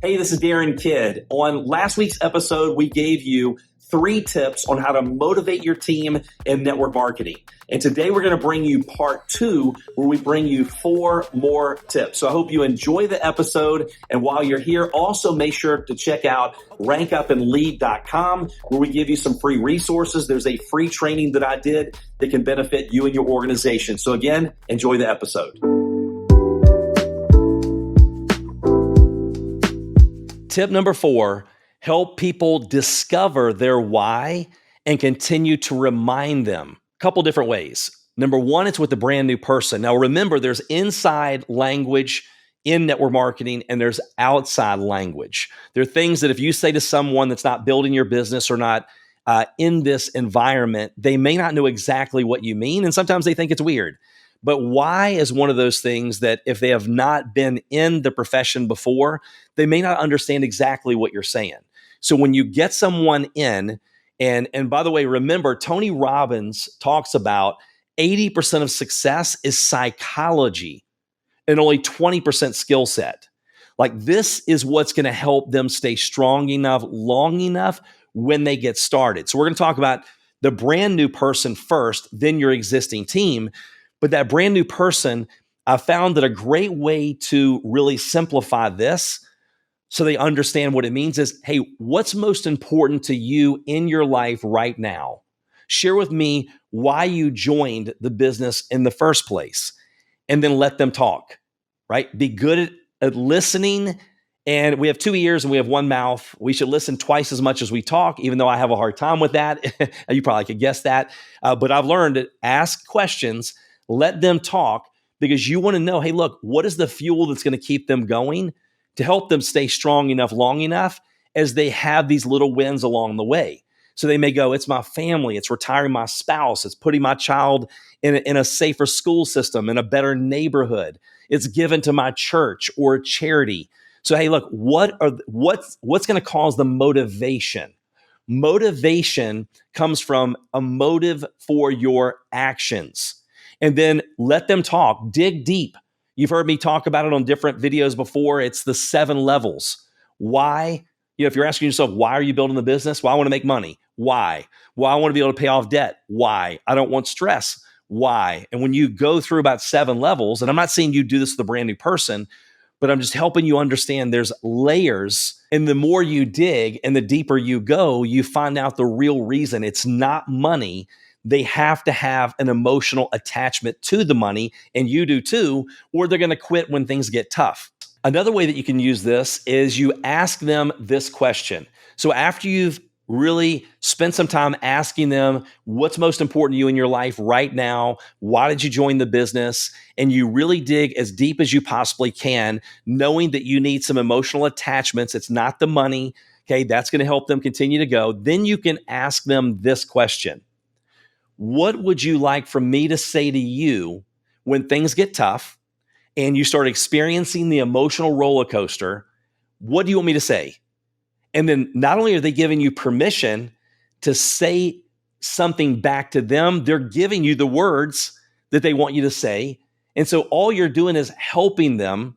Hey, this is Darin Kidd. On last week's episode, we gave you 3 tips on how to motivate your team in network marketing. And today we're going to bring you part 2, where we bring you 4 more tips. So I hope you enjoy the episode. And while you're here, also make sure to check out rankupandlead.com, where we give you some free resources. There's a free training that I did that can benefit you and your organization. So again, enjoy the episode. Tip number 4, help people discover their why and continue to remind them. A couple different ways. Number 1, it's with a brand new person. Now remember, there's inside language in network marketing and there's outside language. There are things that if you say to someone that's not building your business or not in this environment, they may not know exactly what you mean, and sometimes they think it's weird. But why is one of those things that if they have not been in the profession before, they may not understand exactly what you're saying. So when you get someone in, and by the way, remember, Tony Robbins talks about 80% of success is psychology and only 20% skill set. Like, this is what's going to help them stay strong enough, long enough when they get started. So we're going to talk about the brand new person first, then your existing team. But that brand new person, I found that a great way to really simplify this so they understand what it means is, hey, what's most important to you in your life right now? Share with me why you joined the business in the first place, and then let them talk, right? Be good at listening. And we have 2 ears and we have 1 mouth. We should listen twice as much as we talk, even though I have a hard time with that. You probably could guess that. But I've learned to ask questions. Let them talk, because you want to know, hey, look, what is the fuel that's going to keep them going to help them stay strong enough, long enough as they have these little wins along the way. So they may go, it's my family, it's retiring my spouse, it's putting my child in a safer school system, in a better neighborhood, it's given to my church or a charity. So, hey, look, what's going to cause the motivation? Motivation comes from a motive for your actions. And then let them talk, dig deep. You've heard me talk about it on different videos before. It's the 7 levels. Why? If you're asking yourself, why are you building the business? Well, I want to make money. Why? Well, I want to be able to pay off debt. Why? I don't want stress. Why? And when you go through about 7 levels, and I'm not saying you do this with a brand new person, but I'm just helping you understand there's layers. And the more you dig and the deeper you go, you find out the real reason. It's not money. They have to have an emotional attachment to the money, and you do too, or they're going to quit when things get tough. Another way that you can use this is you ask them this question. So after you've really spent some time asking them what's most important to you in your life right now, why did you join the business, and you really dig as deep as you possibly can, knowing that you need some emotional attachments. It's not the money. Okay, that's going to help them continue to go. Then you can ask them this question. What would you like for me to say to you when things get tough and you start experiencing the emotional roller coaster? What do you want me to say? And then not only are they giving you permission to say something back to them, they're giving you the words that they want you to say. And so all you're doing is helping them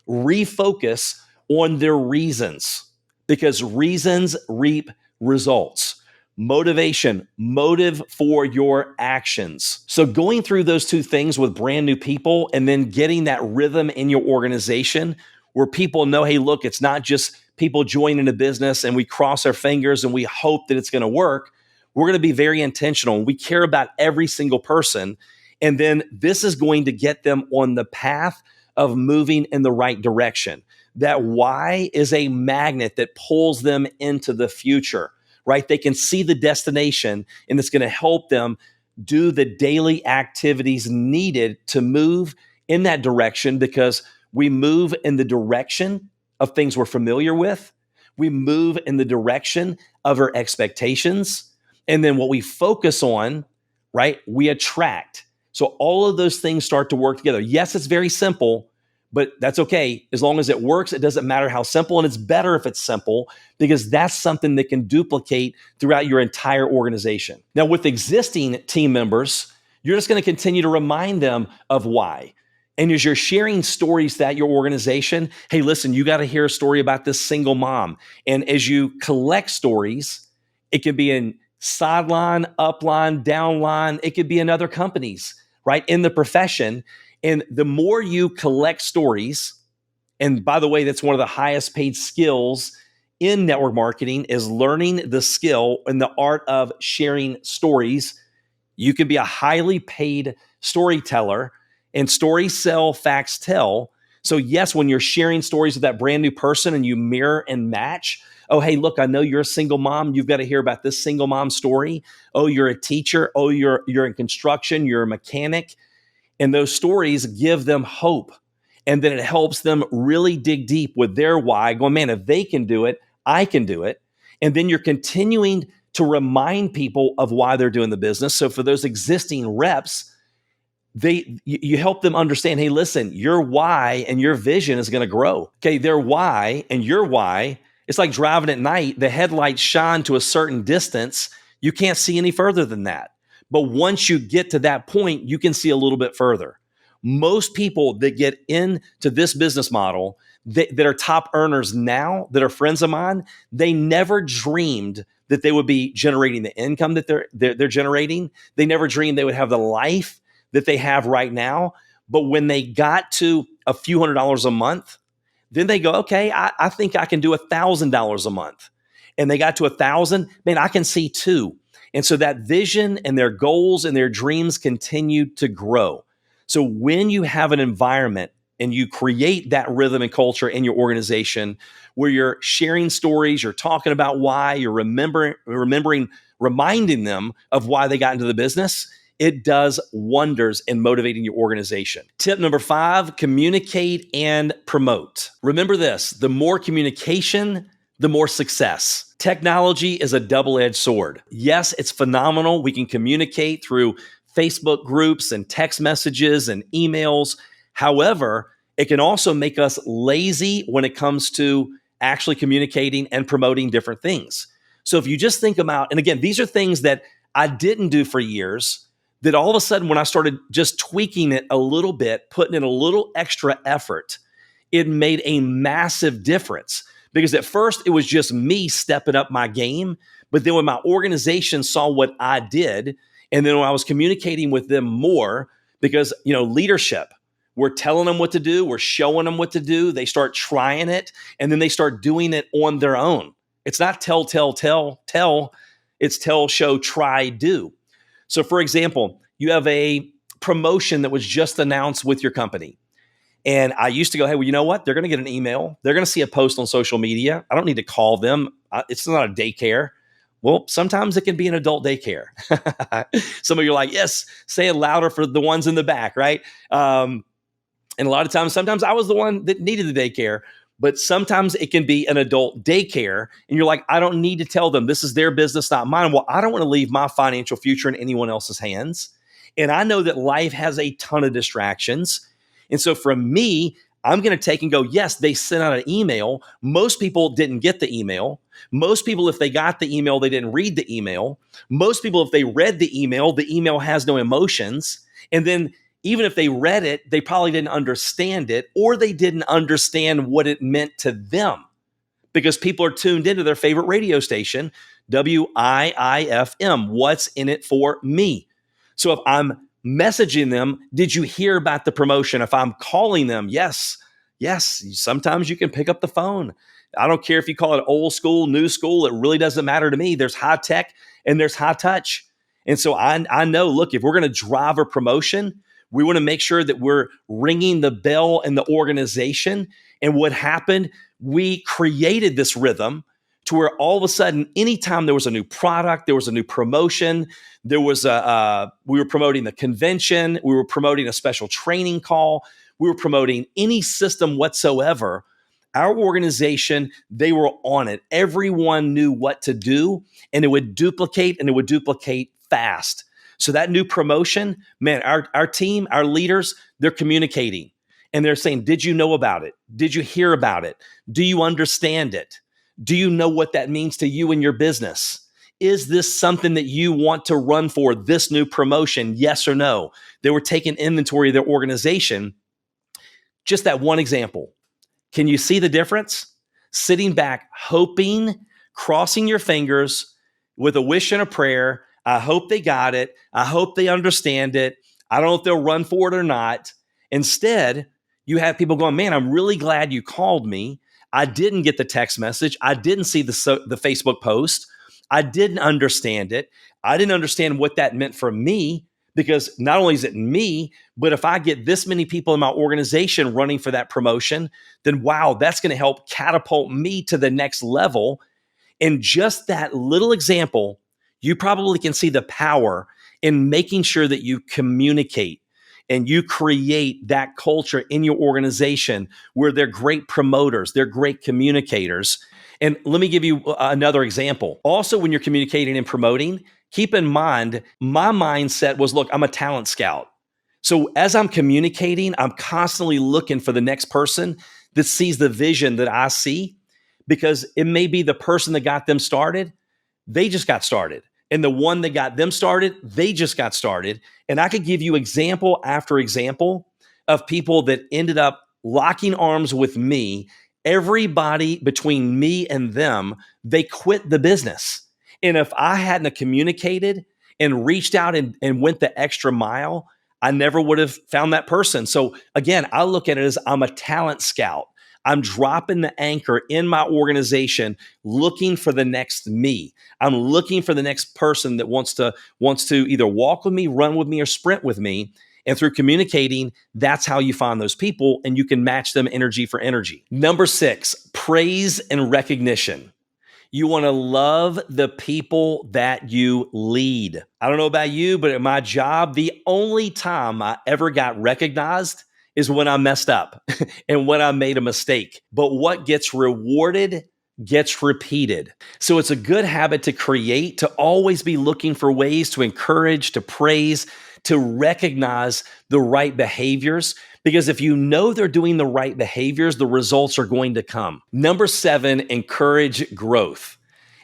refocus on their reasons, because reasons reap results. Motivation, motive for your actions. So going through those 2 things with brand new people and then getting that rhythm in your organization where people know, hey, look, it's not just people joining a business and we cross our fingers and we hope that it's going to work. We're going to be very intentional. We care about every single person. And then this is going to get them on the path of moving in the right direction. That why is a magnet that pulls them into the future. Right? They can see the destination, and it's going to help them do the daily activities needed to move in that direction, because we move in the direction of things we're familiar with. We move in the direction of our expectations. And then what we focus on, right, we attract. So all of those things start to work together. Yes, it's very simple, but that's okay. As long as it works, it doesn't matter how simple. And it's better if it's simple, because that's something that can duplicate throughout your entire organization. Now, with existing team members, you're just going to continue to remind them of why. And as you're sharing stories that your organization, hey, listen, you got to hear a story about this single mom. And as you collect stories, it can be in sideline, upline, downline. It could be in other companies, right? In the profession. And the more you collect stories, and by the way, that's one of the highest paid skills in network marketing is learning the skill and the art of sharing stories. You can be a highly paid storyteller, and stories sell, facts tell. So yes, when you're sharing stories with that brand new person and you mirror and match, oh, hey, look, I know you're a single mom. You've got to hear about this single mom story. Oh, you're a teacher. Oh, you're in construction. You're a mechanic. And those stories give them hope. And then it helps them really dig deep with their why, going, man, if they can do it, I can do it. And then you're continuing to remind people of why they're doing the business. So for those existing reps, you help them understand, hey, listen, your why and your vision is going to grow. Okay, their why and your why, it's like driving at night. The headlights shine to a certain distance. You can't see any further than that. But once you get to that point, you can see a little bit further. Most people that get into this business model that are top earners now, that are friends of mine, they never dreamed that they would be generating the income that they're generating. They never dreamed they would have the life that they have right now. But when they got to a few $100s a month, then they go, okay, I think I can do $1,000 a month. And they got to 1,000, man, I can see two. And so that vision and their goals and their dreams continue to grow. So when you have an environment and you create that rhythm and culture in your organization where you're sharing stories, you're talking about why, you're remembering, reminding them of why they got into the business, it does wonders in motivating your organization. Tip number 5, communicate and promote. Remember this, the more communication, the more success. Technology is a double-edged sword. Yes, it's phenomenal. We can communicate through Facebook groups and text messages and emails. However, it can also make us lazy when it comes to actually communicating and promoting different things. So if you just think about, and again, these are things that I didn't do for years, that all of a sudden when I started just tweaking it a little bit, putting in a little extra effort, it made a massive difference. Because at first it was just me stepping up my game, but then when my organization saw what I did, and then when I was communicating with them more, because, leadership, we're telling them what to do, we're showing them what to do, they start trying it, and then they start doing it on their own. It's not tell, it's tell, show, try, do. So for example, you have a promotion that was just announced with your company. And I used to go, hey, well, you know what? They're going to get an email. They're going to see a post on social media. I don't need to call them. It's not a daycare. Well, sometimes it can be an adult daycare. Some of you are like, yes, say it louder for the ones in the back, right? And a lot of times, sometimes I was the one that needed the daycare, but sometimes it can be an adult daycare. And you're like, I don't need to tell them. This is their business, not mine. Well, I don't want to leave my financial future in anyone else's hands. And I know that life has a ton of distractions. And so for me, I'm going to take and go, yes, they sent out an email. Most people didn't get the email. Most people, if they got the email, they didn't read the email. Most people, if they read the email has no emotions. And then even if they read it, they probably didn't understand it, or they didn't understand what it meant to them, because people are tuned into their favorite radio station, WIIFM. What's in it for me? So if I'm messaging them, did you hear about the promotion? If I'm calling them, yes, sometimes you can pick up the phone. I don't care if you call it old school, new school, it really doesn't matter to me. There's high tech and there's high touch. And so I know, look, if we're going to drive a promotion, we want to make sure that we're ringing the bell in the organization. And what happened, we created this rhythm to where all of a sudden, anytime there was a new product, there was a new promotion, there was we were promoting the convention, we were promoting a special training call, we were promoting any system whatsoever. Our organization, they were on it. Everyone knew what to do, and it would duplicate fast. So that new promotion, man, our team, our leaders, they're communicating and they're saying, did you know about it? Did you hear about it? Do you understand it? Do you know what that means to you and your business? Is this something that you want to run for, this new promotion? Yes or no? They were taking inventory of their organization. Just that one example. Can you see the difference? Sitting back, hoping, crossing your fingers with a wish and a prayer. I hope they got it. I hope they understand it. I don't know if they'll run for it or not. Instead, you have people going, man, I'm really glad you called me. I didn't get the text message. I didn't see the Facebook post. I didn't understand it. I didn't understand what that meant for me, because not only is it me, but if I get this many people in my organization running for that promotion, then wow, that's going to help catapult me to the next level. And just that little example, you probably can see the power in making sure that you communicate and you create that culture in your organization where they're great promoters, they're great communicators. And let me give you another example. Also, when you're communicating and promoting, keep in mind, my mindset was, look, I'm a talent scout. So as I'm communicating, I'm constantly looking for the next person that sees the vision that I see, because it may be the person that got them started, they just got started. And the one that got them started, they just got started. And I could give you example after example of people that ended up locking arms with me. Everybody between me and them, they quit the business. And if I hadn't communicated and reached out and went the extra mile, I never would have found that person. So again, I look at it as I'm a talent scout. I'm dropping the anchor in my organization, looking for the next me. I'm looking for the next person that wants to either walk with me, run with me, or sprint with me. And through communicating, that's how you find those people, and you can match them energy for energy. Number 6, praise and recognition. You want to love the people that you lead. I don't know about you, but at my job, the only time I ever got recognized is when I messed up and when I made a mistake. But what gets rewarded gets repeated. So it's a good habit to create, to always be looking for ways to encourage, to praise, to recognize the right behaviors. Because if you know they're doing the right behaviors, the results are going to come. Number 7, encourage growth.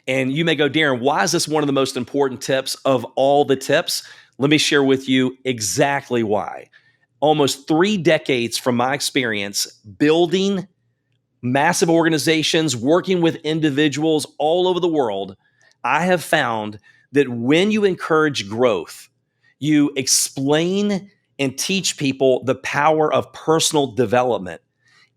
And you may go, Darin, why is this one of the most important tips of all the tips? Let me share with you exactly why. Almost 3 decades from my experience building massive organizations, working with individuals all over the world, I have found that when you encourage growth, you explain and teach people the power of personal development.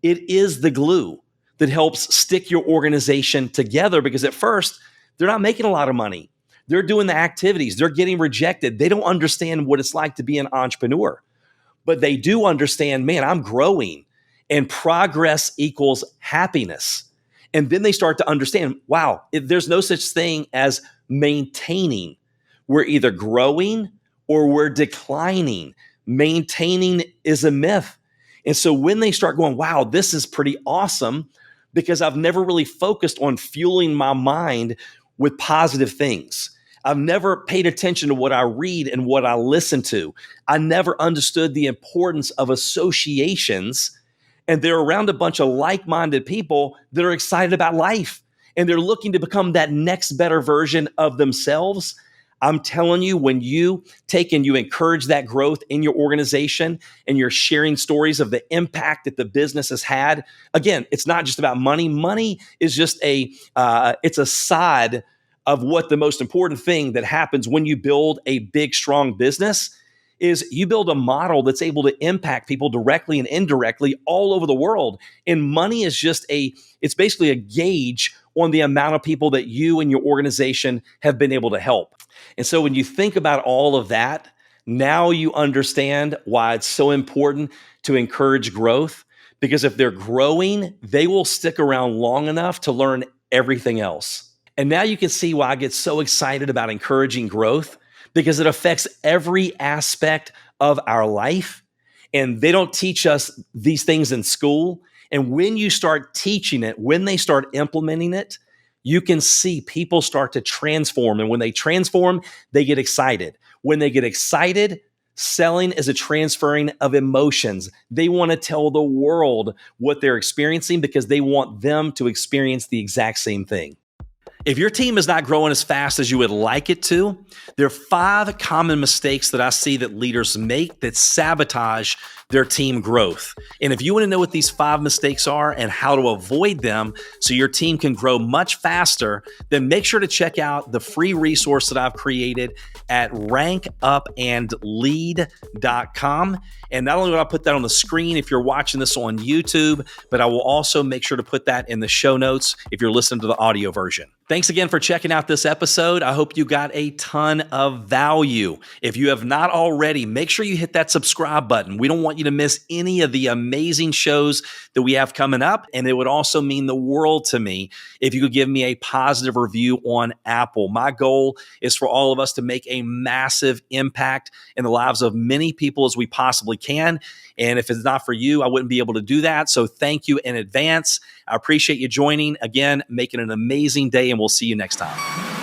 It is the glue that helps stick your organization together, because at first, they're not making a lot of money. They're doing the activities. They're getting rejected. They don't understand what it's like to be an entrepreneur. But they do understand, man, I'm growing, and progress equals happiness. And then they start to understand, wow, there's no such thing as maintaining. We're either growing or we're declining. Maintaining is a myth. And so when they start going, wow, this is pretty awesome, because I've never really focused on fueling my mind with positive things. I've never paid attention to what I read and what I listen to. I never understood the importance of associations. And they're around a bunch of like-minded people that are excited about life, and they're looking to become that next better version of themselves. I'm telling you, when you take and you encourage that growth in your organization and you're sharing stories of the impact that the business has had, again, it's not just about money. Money is just it's a side of what the most important thing that happens when you build a big, strong business is you build a model that's able to impact people directly and indirectly all over the world. And money is just it's basically a gauge on the amount of people that you and your organization have been able to help. And so when you think about all of that, now you understand why it's so important to encourage growth, because if they're growing, they will stick around long enough to learn everything else. And now you can see why I get so excited about encouraging growth, because it affects every aspect of our life. And they don't teach us these things in school. And when you start teaching it, when they start implementing it, you can see people start to transform. And when they transform, they get excited. When they get excited, selling is a transferring of emotions. They want to tell the world what they're experiencing because they want them to experience the exact same thing. If your team is not growing as fast as you would like it to, there are 5 common mistakes that I see that leaders make that sabotage their team growth. And if you want to know what these 5 mistakes are and how to avoid them so your team can grow much faster, then make sure to check out the free resource that I've created at rankupandlead.com. And not only will I put that on the screen if you're watching this on YouTube, but I will also make sure to put that in the show notes if you're listening to the audio version. Thanks again for checking out this episode. I hope you got a ton of value. If you have not already, make sure you hit that subscribe button. We don't want you to miss any of the amazing shows that we have coming up. And it would also mean the world to me if you could give me a positive review on Apple. My goal is for all of us to make a massive impact in the lives of many people as we possibly can. And if it's not for you, I wouldn't be able to do that. So thank you in advance. I appreciate you joining. Again, making an amazing day, and we'll see you next time.